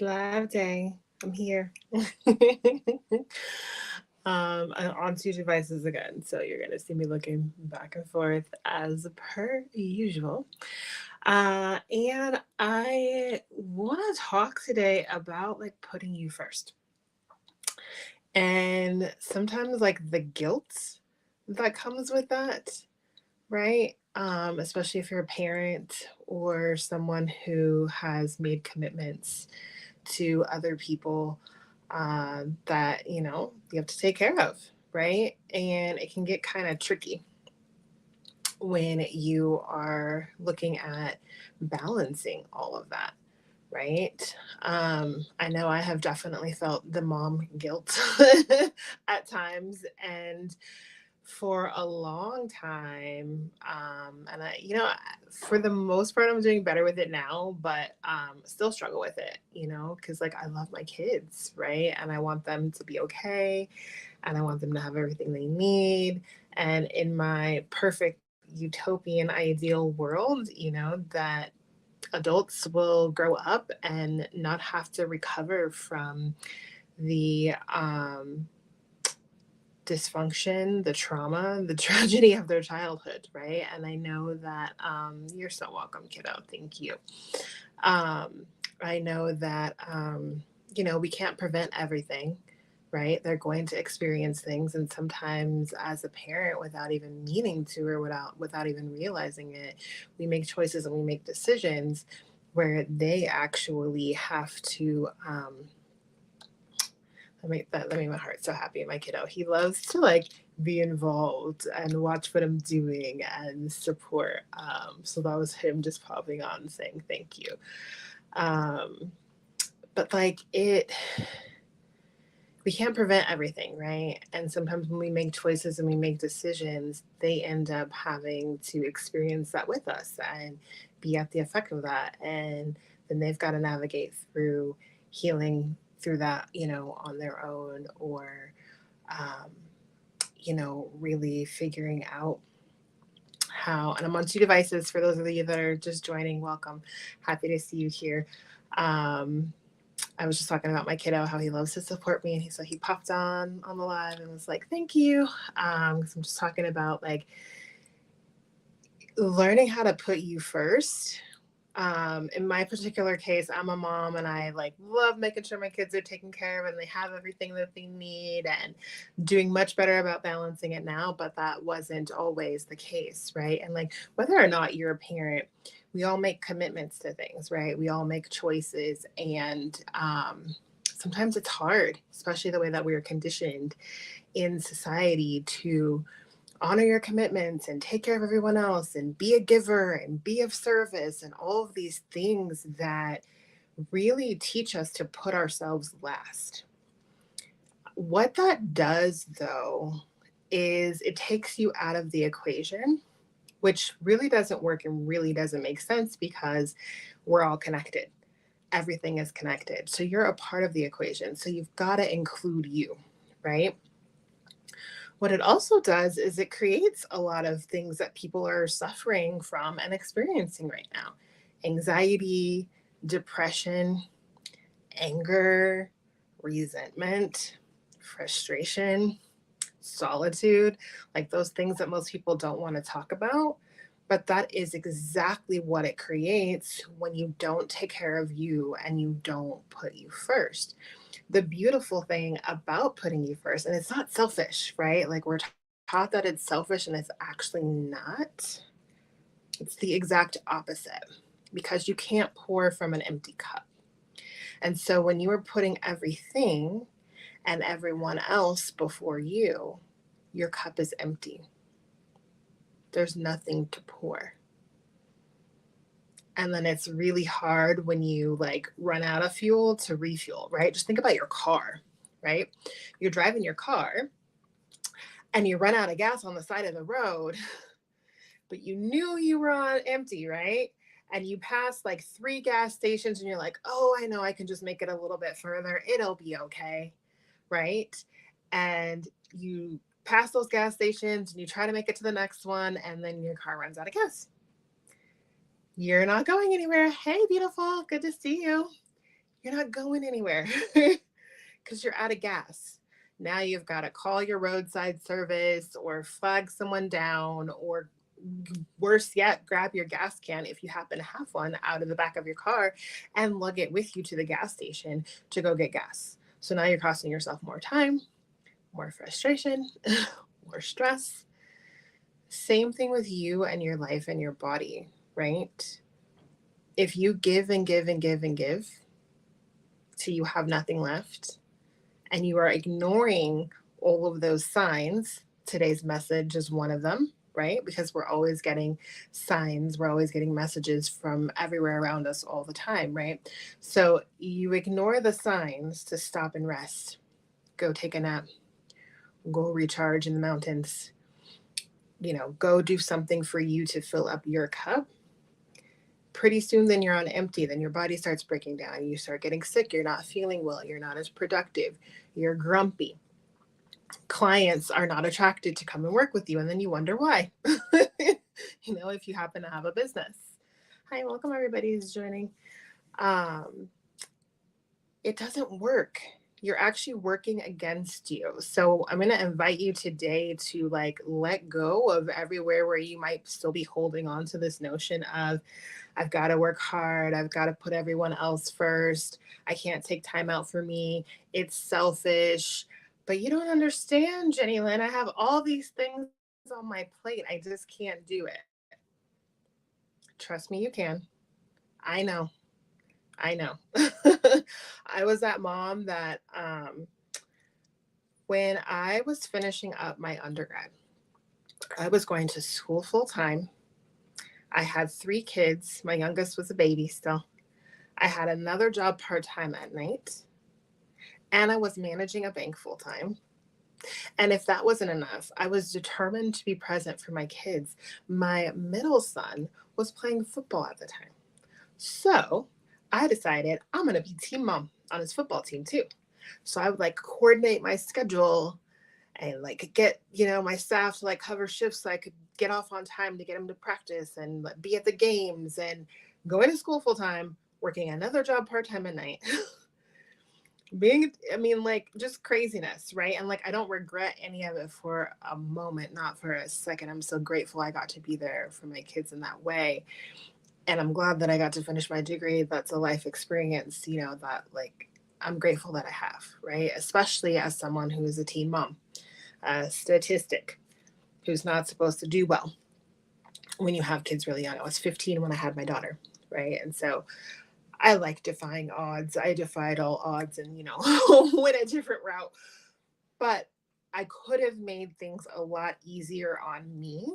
Live day. I'm here. On two devices again, so you're gonna see me looking back and forth as per usual. And I want to talk today about like putting you first, and sometimes like the guilt that comes with that, right? Especially if you're a parent or someone who has made commitments to other people that you have to take care of, right? And it can get kind of tricky when you are looking at balancing all of that, right? I know I have definitely felt the mom guilt at times, and for a long time. And for the most part, I'm doing better with it now, but still struggle with it, because like I love my kids, right? And I want them to be okay, and I want them to have everything they need. And in my perfect utopian ideal world, that adults will grow up and not have to recover from the dysfunction, the trauma, the tragedy of their childhood, right? And I know that you're so welcome, kiddo. Thank you. Um, I know that we can't prevent everything, right? They're going to experience things, and sometimes, as a parent, without even meaning to, or without even realizing it, we make choices and we make decisions where they actually have to. That made my heart so happy. My kiddo, he loves to like be involved and watch what I'm doing and support. So that was him just popping on saying thank you. Um, but like we can't prevent everything, right? And sometimes when we make choices and we make decisions, they end up having to experience that with us and be at the effect of that. And then they've got to navigate through healing through that, on their own, or, um, really figuring out how. And I'm on two devices for those of you that are just joining. Welcome. Happy to see you here. Um, I was just talking about my kiddo, how he loves to support me, and he popped on the live and was like, "Thank you," because I'm just talking about like learning how to put you first. In my particular case, I'm a mom, and I like love making sure my kids are taken care of and they have everything that they need, and doing much better about balancing it now. But that wasn't always the case, right? And like whether or not you're a parent, we all make commitments to things, right? We all make choices, and sometimes it's hard, especially the way that we are conditioned in society to honor your commitments and take care of everyone else and be a giver and be of service and all of these things that really teach us to put ourselves last. What that does, though, is it takes you out of the equation, which really doesn't work and really doesn't make sense because we're all connected. Everything is connected. So you're a part of the equation. So you've got to include you, right? What it also does is it creates a lot of things that people are suffering from and experiencing right now: anxiety, depression, anger, resentment, frustration, solitude, like those things that most people don't want to talk about. But that is exactly what it creates when you don't take care of you and you don't put you first. The beautiful thing about putting you first, and it's not selfish, right? Like we're taught that it's selfish, and it's actually not. It's the exact opposite, because you can't pour from an empty cup. And so when you are putting everything and everyone else before you, your cup is empty. There's nothing to pour. And then it's really hard when you like run out of fuel to refuel, right? Just think about your car, right? You're driving your car and you run out of gas on the side of the road, but you knew you were on empty, right? And you pass like three gas stations and you're like, oh, I know I can just make it a little bit further. It'll be okay, right? And you pass those gas stations and you try to make it to the next one, and then your car runs out of gas. You're not going anywhere. Hey, beautiful. Good to see you. you're not going anywhere because you're out of gas. Now you've got to call your roadside service or flag someone down, or worse yet, grab your gas can if you happen to have one out of the back of your car and lug it with you to the gas station to go get gas. So now you're costing yourself more time, more frustration, more stress. Same thing with you and your life and your body, right? If you give and give and give and give till you have nothing left, and you are ignoring all of those signs, today's message is one of them, right? Because we're always getting signs, we're always getting messages from everywhere around us all the time, right? So you ignore the signs to stop and rest, go take a nap, go recharge in the mountains, go do something for you to fill up your cup. Pretty soon then you're on empty, then your body starts breaking down, you start getting sick, you're not feeling well, you're not as productive, you're grumpy, clients are not attracted to come and work with you, and then you wonder why. If you happen to have a business. Hi, welcome everybody who's joining. It doesn't work. You're actually working against you. So I'm going to invite you today to let go of everywhere where you might still be holding on to this notion of, I've got to work hard, I've got to put everyone else first, I can't take time out for me, it's selfish. But you don't understand, Jenny Lynn. I have all these things on my plate. I just can't do it. Trust me, you can. I know. I was that mom that when I was finishing up my undergrad, I was going to school full time. I had 3 kids. My youngest was a baby still. I had another job part-time at night. And I was managing a bank full time. And if that wasn't enough, I was determined to be present for my kids. My middle son was playing football at the time. So I decided I'm going to be team mom on his football team too. So I would coordinate my schedule and get, my staff to cover shifts so I could get off on time to get him to practice and be at the games and going to school full time, working another job part-time at night. Just craziness, right? And I don't regret any of it for a moment, not for a second. I'm so grateful I got to be there for my kids in that way. And I'm glad that I got to finish my degree. That's a life experience, that I'm grateful that I have, right? Especially as someone who is a teen mom, a statistic who's not supposed to do well when you have kids really young. I was 15 when I had my daughter, right? And so I like defying odds. I defied all odds and, went a different route. But I could have made things a lot easier on me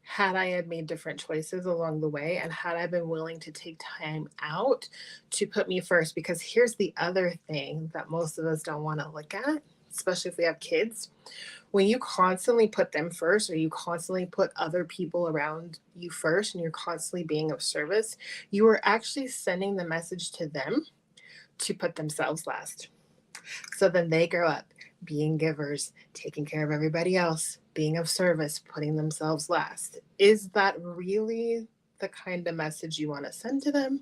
had I had made different choices along the way, and had I been willing to take time out to put me first. Because here's the other thing that most of us don't want to look at, especially if we have kids. When you constantly put them first, or you constantly put other people around you first, and you're constantly being of service, you are actually sending the message to them to put themselves last. So then they grow up being givers, taking care of everybody else, being of service, putting themselves last. Is that really the kind of message you want to send to them?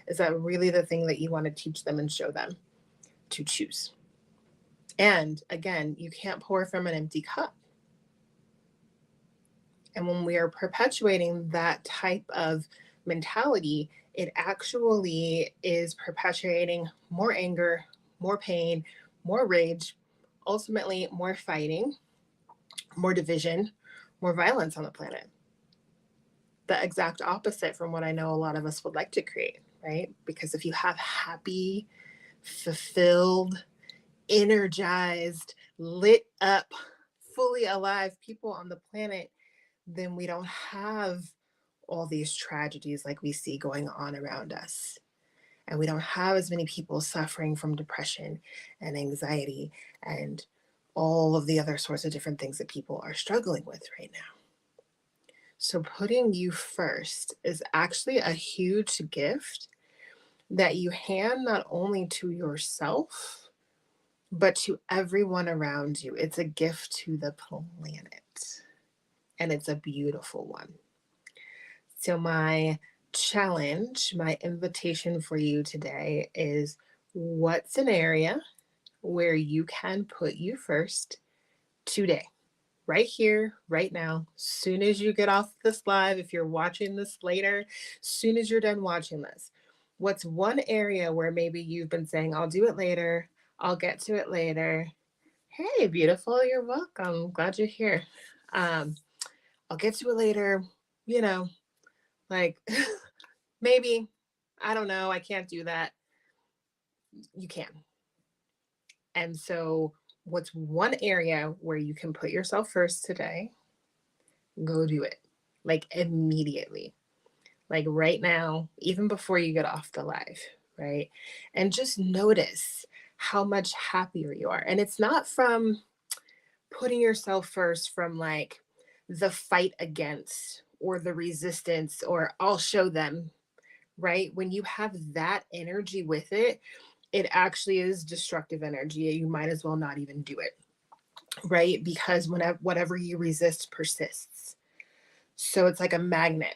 Is that really the thing that you want to teach them and show them to choose? And again, you can't pour from an empty cup. And when we are perpetuating that type of mentality, it actually is perpetuating more anger, more pain, more rage, ultimately more fighting, more division, more violence on the planet. The exact opposite from what I know a lot of us would like to create, right? Because if you have happy, fulfilled, energized, lit up, fully alive people on the planet, then we don't have all these tragedies like we see going on around us. And we don't have as many people suffering from depression and anxiety and all of the other sorts of different things that people are struggling with right now. So putting you first is actually a huge gift that you hand not only to yourself, but to everyone around you. It's a gift to the planet, and it's a beautiful one. So my challenge, my invitation for you today is, what's an area where you can put you first today? Right here, right now, soon as you get off this live, if you're watching this later, soon as you're done watching this, what's one area where maybe you've been saying, I'll do it later, I'll get to it later. Hey, beautiful, you're welcome. Glad you're here. Um, I'll get to it later, you know, like maybe, I don't know, I can't do that. You can. And so, what's one area where you can put yourself first today? Go do it, like immediately, like right now, even before you get off the live, right? And just notice how much happier you are. And it's not from putting yourself first from like the fight against or the resistance or I'll show them, right? When you have that energy with it, it actually is destructive energy. You might as well not even do it, right? Because whenever whatever you resist persists. So it's like a magnet.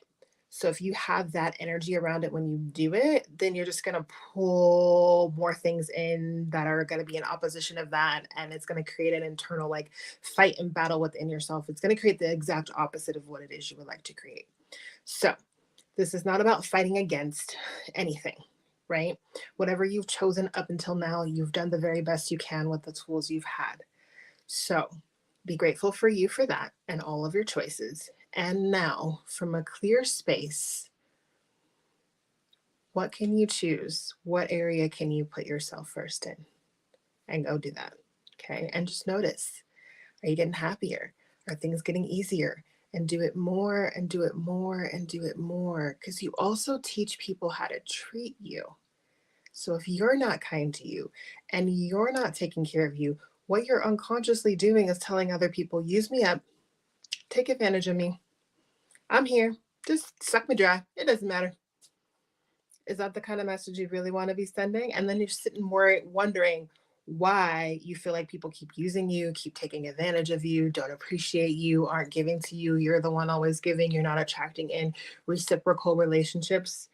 So if you have that energy around it when you do it, then you're just going to pull more things in that are going to be in opposition of that. And it's going to create an internal like fight and battle within yourself. It's going to create the exact opposite of what it is you would like to create. So this is not about fighting against anything, right? Whatever you've chosen up until now, you've done the very best you can with the tools you've had. So be grateful for you for that and all of your choices. And now, from a clear space, what can you choose? What area can you put yourself first in? And go do that. Okay. And just notice, are you getting happier? Are things getting easier? And do it more and do it more and do it more. Because you also teach people how to treat you. So if you're not kind to you and you're not taking care of you, what you're unconsciously doing is telling other people, use me up, take advantage of me. I'm here. Just suck me dry. It doesn't matter. Is that the kind of message you really want to be sending? And then you're sitting wondering why you feel like people keep using you, keep taking advantage of you, don't appreciate you, aren't giving to you. You're the one always giving. You're not attracting in reciprocal relationships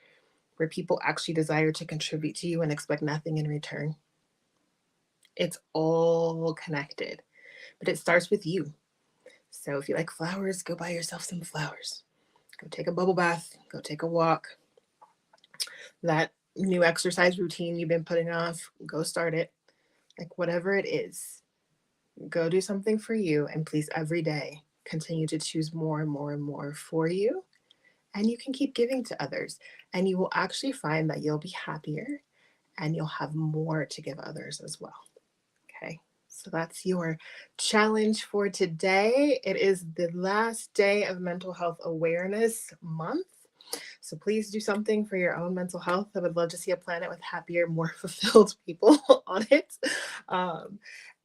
where people actually desire to contribute to you and expect nothing in return. It's all connected, but it starts with you. So if you like flowers, go buy yourself some flowers. Go take a bubble bath, go take a walk. That new exercise routine you've been putting off, go start it. Like whatever it is, go do something for you. And please, every day, continue to choose more and more and more for you. And you can keep giving to others. And you will actually find that you'll be happier and you'll have more to give others as well. Okay. So that's your challenge for today. It is the last day of Mental Health Awareness Month. So please do something for your own mental health. I would love to see a planet with happier, more fulfilled people on it.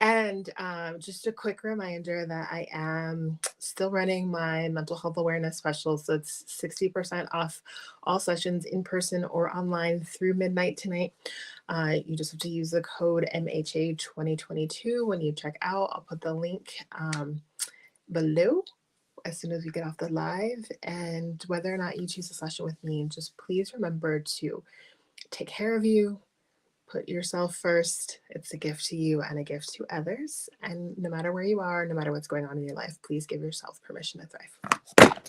And just a quick reminder that I am still running my mental health awareness special. So it's 60% off all sessions in person or online through midnight tonight. You just have to use the code MHA2022 when you check out. I'll put the link below as soon as we get off the live. And whether or not you choose a session with me, just please remember to take care of you, put yourself first. It's a gift to you and a gift to others. And no matter where you are, no matter what's going on in your life, please give yourself permission to thrive.